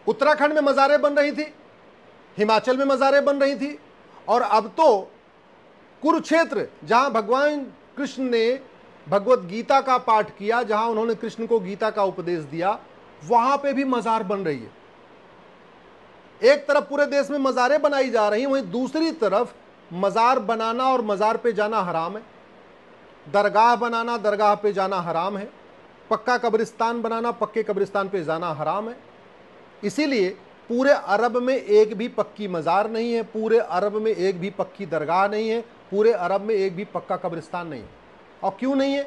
उत्तराखंड में मज़ारें बन रही थी, हिमाचल में मज़ारें बन रही थी, और अब तो कुरुक्षेत्र, जहां भगवान कृष्ण ने भगवत गीता का पाठ किया, जहां उन्होंने कृष्ण को गीता का उपदेश दिया, वहां पे भी मज़ार बन रही है। एक तरफ पूरे देश में मज़ारें बनाई जा रही हैं, वहीं दूसरी तरफ मज़ार बनाना और मज़ार पे जाना हराम है, दरगाह बनाना, दरगाह पे जाना हराम है, पक्का कब्रिस्तान बनाना, पक्के कब्रिस्तान पे जाना हराम है। इसीलिए पूरे अरब में एक भी पक्की मज़ार नहीं है, पूरे अरब में एक भी पक्की दरगाह नहीं है, पूरे अरब में एक भी पक्का कब्रिस्तान नहीं है। और क्यों नहीं है?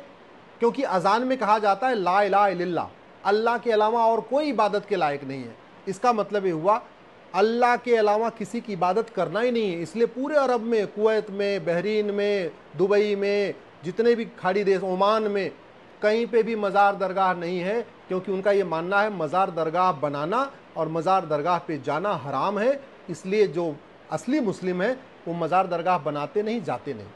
क्योंकि अजान में कहा जाता है ला इलाहा इल्लल्लाह, अल्लाह के अलावा और कोई इबादत के लायक नहीं है। इसका मतलब ये हुआ अल्लाह के अलावा किसी की इबादत करना ही नहीं है। इसलिए पूरे अरब में, कुवैत में, बहरीन में, दुबई में, जितने भी खाड़ी देश, ओमान में, कहीं पे भी मज़ार दरगाह नहीं है, क्योंकि उनका ये मानना है मज़ार दरगाह बनाना और मज़ार दरगाह पे जाना हराम है। इसलिए जो असली मुस्लिम है वो मज़ार दरगाह बनाते नहीं, जाते नहीं।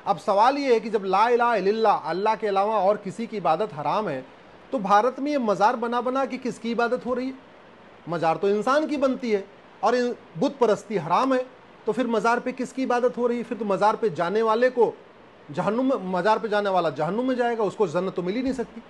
अब सवाल ये है कि जब ला इलाहा इल्लल्लाह, अल्लाह के अलावा और किसी की इबादत हराम है, तो भारत में ये मज़ार बना बना के किसकी इबादत हो रही है? मज़ार तो इंसान की बनती है, और बुत परस्ती हराम है, तो फिर मज़ार पे किसकी इबादत हो रही है? फिर तो मज़ार पे जाने वाले को जहन्नुम में, मज़ार पे जाने वाला जहन्नुम में जाएगा, उसको जन्नत तो मिल ही नहीं सकती।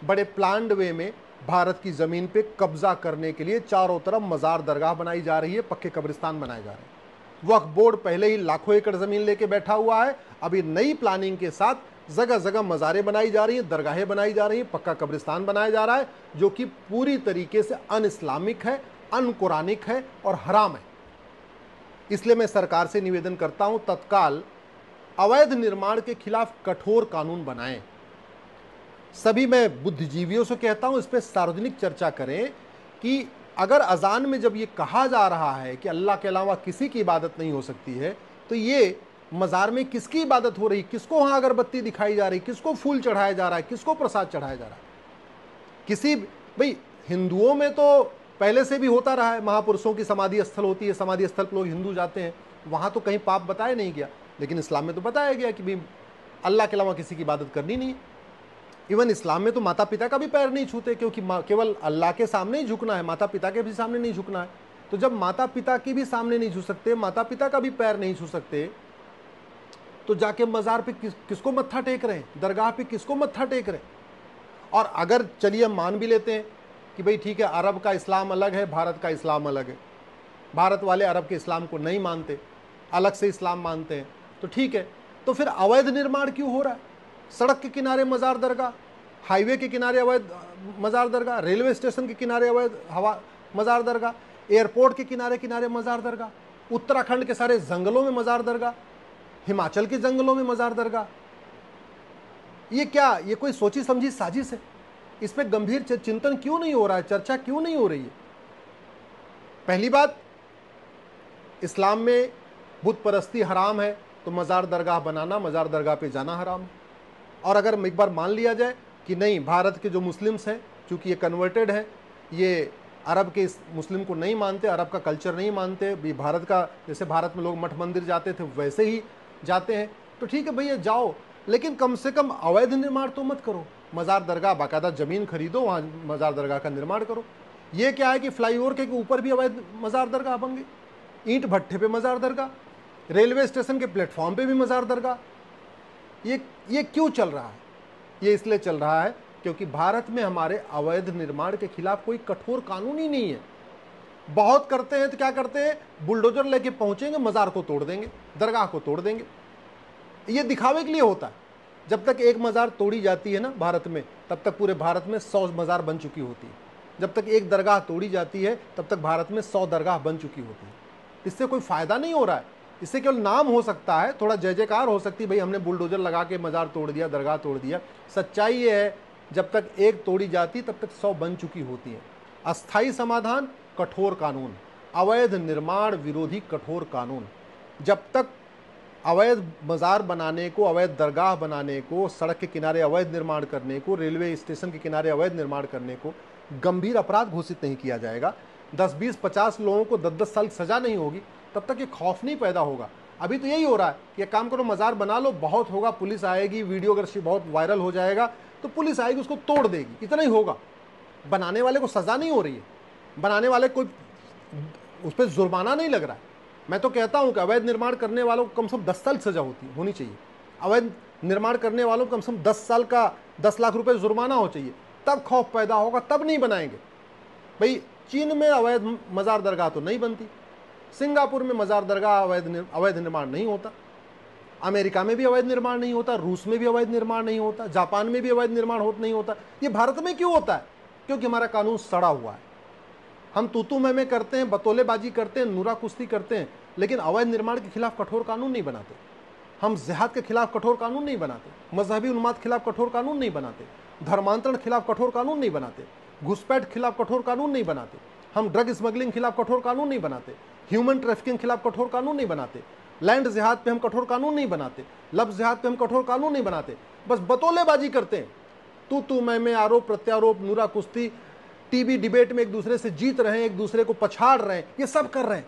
बड़े प्लान्ड वे में भारत की ज़मीन पे कब्जा करने के लिए चारों तरफ मज़ार दरगाह बनाई जा रही है, पक्के कब्रिस्तान बनाए जा रहे हैं। वक्फ बोर्ड पहले ही लाखों एकड़ ज़मीन लेके बैठा हुआ है, अभी नई प्लानिंग के साथ जगह जगह मज़ारें बनाई जा रही हैं, दरगाहें बनाई जा रही हैं, पक्का कब्रिस्तान बनाया जा रहा है, जो कि पूरी तरीके से अन इस्लामिक है, अन कुरानिक है और हराम है। इसलिए मैं सरकार से निवेदन करता हूं, तत्काल अवैध निर्माण के खिलाफ कठोर कानून बनाएं। सभी, मैं बुद्धिजीवियों से कहता हूं, इस पर सार्वजनिक चर्चा करें कि अगर अजान में जब ये कहा जा रहा है कि अल्लाह के अलावा किसी की इबादत नहीं हो सकती है, तो ये मज़ार में किसकी इबादत हो रही, किसको वहाँ अगरबत्ती दिखाई जा रही, किसको फूल चढ़ाया जा रहा है, किसको प्रसाद चढ़ाया जा रहा है? किसी, भाई हिंदुओं में तो पहले से भी होता रहा है, महापुरुषों की समाधि स्थल होती है, समाधि स्थल पर लोग हिंदू जाते हैं, वहाँ तो कहीं पाप बताया नहीं गया, लेकिन इस्लाम में तो बताया गया कि भाई अल्लाह के अलावा किसी की इबादत करनी नहीं है। इवन इस्लाम में तो माता पिता का भी पैर नहीं छूते, क्योंकि केवल अल्लाह के सामने ही झुकना है, माता पिता के भी सामने नहीं झुकना है। तो जब माता पिता के भी सामने नहीं झुक सकते, माता पिता का भी पैर नहीं छू सकते, तो जाके मज़ार पे किसको मत्था टेक रहे हैं, दरगाह पे किसको मत्था टेक रहे हैं? और अगर चलिए हम मान भी लेते हैं कि भाई ठीक है, अरब का इस्लाम अलग है, भारत का इस्लाम अलग है, भारत वाले अरब के इस्लाम को नहीं मानते, अलग से इस्लाम मानते हैं, तो ठीक है, तो फिर अवैध निर्माण क्यों हो रहा है? सड़क के किनारे मज़ार दरगाह, हाईवे के किनारे अवैध मज़ार दरगाह, रेलवे स्टेशन के किनारे अवैध मज़ार दरगाह, एयरपोर्ट के किनारे किनारे मज़ार दरगाह, उत्तराखंड के सारे जंगलों में मज़ार दरगाह, हिमाचल के जंगलों में मज़ार दरगाह। ये क्या, ये कोई सोची समझी साजिश है? इस पर गंभीर चिंतन क्यों नहीं हो रहा है, चर्चा क्यों नहीं हो रही है? पहली बात, इस्लाम में बुत परस्ती हराम है, तो मज़ार दरगाह बनाना, मज़ार दरगाह पे जाना हराम है। और अगर एक बार मान लिया जाए कि नहीं, भारत के जो मुस्लिम्स हैं, चूँकि ये कन्वर्टेड है, ये अरब के इस मुस्लिम को नहीं मानते, अरब का कल्चर नहीं मानते, भी भारत का, जैसे भारत में लोग मठ मंदिर जाते थे वैसे ही जाते हैं, तो ठीक है भैया जाओ, लेकिन कम से कम अवैध निर्माण तो मत करो। मज़ार दरगाह बाकायदा ज़मीन खरीदो, वहाँ मज़ार दरगाह का निर्माण करो। ये क्या है कि फ्लाईओवर के ऊपर भी अवैध मज़ार दरगाह बन गई, ईंट भट्ठे पे मज़ार दरगाह, रेलवे स्टेशन के प्लेटफॉर्म पे भी मज़ार दरगाह। ये क्यों चल रहा है? ये इसलिए चल रहा है क्योंकि भारत में हमारे अवैध निर्माण के खिलाफ कोई कठोर कानून ही नहीं है। बहुत करते हैं तो क्या करते हैं, बुलडोजर लेके पहुंचेंगे, मज़ार को तोड़ देंगे, दरगाह को तोड़ देंगे। ये दिखावे के लिए होता है। जब तक एक मज़ार तोड़ी जाती है ना भारत में, तब तक पूरे भारत में 100 मज़ार बन चुकी होती है। जब तक एक दरगाह तोड़ी जाती है, तब तक भारत में 100 दरगाह बन चुकी होती है। इससे कोई फ़ायदा नहीं हो रहा है, इससे केवल नाम हो सकता है, थोड़ा जय जयकार हो सकती है, भाई हमने बुलडोजर लगा के मज़ार तोड़ दिया, दरगाह तोड़ दिया। सच्चाई ये है, जब तक एक तोड़ी जाती तब तक 100 बन चुकी होती हैं। अस्थायी समाधान, कठोर कानून, अवैध निर्माण विरोधी कठोर कानून। जब तक अवैध मज़ार बनाने को, अवैध दरगाह बनाने को, सड़क के किनारे अवैध निर्माण करने को, रेलवे स्टेशन के किनारे अवैध निर्माण करने को गंभीर अपराध घोषित नहीं किया जाएगा, 10, 20, 50 लोगों को 10-10 साल सज़ा नहीं होगी, तब तक ये खौफ नहीं पैदा होगा। अभी तो यही हो रहा है कि काम करो, मज़ार बना लो, बहुत होगा, पुलिस आएगी, वीडियो अगर बहुत वायरल हो जाएगा तो पुलिस आएगी, उसको तोड़ देगी, इतना ही होगा। बनाने वाले को सज़ा नहीं हो रही है, बनाने वाले कोई उस पर जुर्माना नहीं लग रहा है। मैं तो कहता हूं कि अवैध निर्माण करने वालों को कम से कम 10 साल सजा होनी चाहिए। अवैध निर्माण करने वालों को कम से कम 10 साल का 10 लाख रुपए जुर्माना हो चाहिए, तब खौफ पैदा होगा, तब नहीं बनाएंगे। भाई चीन में अवैध मजार दरगाह तो नहीं बनती, सिंगापुर में मजार दरगाह अवैध निर्माण नहीं होता, अमेरिका में भी अवैध निर्माण नहीं होता, रूस में भी अवैध निर्माण नहीं होता, जापान में भी अवैध निर्माण नहीं होता। ये भारत में क्यों होता है? क्योंकि हमारा कानून सड़ा हुआ है। हम तूतू में करते हैं, बतौलेबाजी करते हैं, नूरा कुश्ती करते हैं, लेकिन अवैध निर्माण के खिलाफ कठोर कानून नहीं बनाते। हम जिहाद के खिलाफ कठोर कानून नहीं बनाते, मजहबी उन्माद के खिलाफ कठोर कानून नहीं बनाते, धर्मांतरण के खिलाफ कठोर कानून नहीं बनाते, घुसपैठ के खिलाफ कठोर कानून नहीं बनाते, हम ड्रग स्मगलिंग के खिलाफ कठोर कानून नहीं बनाते, ह्यूमन ट्रैफिकिंग के खिलाफ कठोर कानून नहीं बनाते, लैंड जिहाद पे हम कठोर कानून नहीं बनाते, लफ्ज जिहाद पे हम कठोर कानून नहीं बनाते, बस बतौलेबाजी करते हैं। तू मैं आरोप प्रत्यारोप, नूरा कुश्ती, टीवी डिबेट में एक दूसरे से जीत रहे हैं, एक दूसरे को पछाड़ रहे हैं, ये सब कर रहे हैं,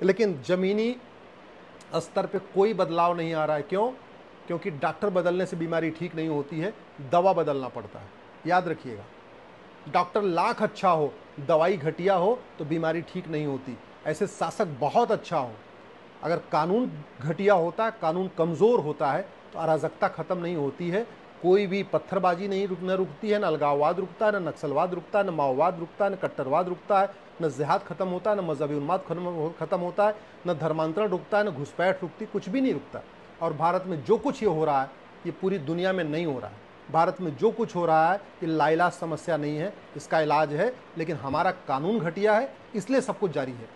लेकिन जमीनी स्तर पे कोई बदलाव नहीं आ रहा है। क्यों? क्योंकि डॉक्टर बदलने से बीमारी ठीक नहीं होती है, दवा बदलना पड़ता है। याद रखिएगा, डॉक्टर लाख अच्छा हो, दवाई घटिया हो तो बीमारी ठीक नहीं होती। ऐसे शासक बहुत अच्छा हो, अगर कानून घटिया होता है, कानून कमज़ोर होता है, तो अराजकता ख़त्म नहीं होती है। कोई भी पत्थरबाजी नहीं रुकती है, न अलगाववाद रुकता है, न नक्सलवाद रुकता है, न माओवाद रुकता है, न कट्टरवाद रुकता है, न जिहाद खत्म होता है, न मजहबी उन्माद खत्म होता है, न धर्मांतरण रुकता है, न घुसपैठ रुकती, कुछ भी नहीं रुकता। और भारत में जो कुछ ये हो रहा है, ये पूरी दुनिया में नहीं हो रहा है। भारत में जो कुछ हो रहा है ये लाइलाज समस्या नहीं है, इसका इलाज है, लेकिन हमारा कानून घटिया है, इसलिए सब कुछ जारी है।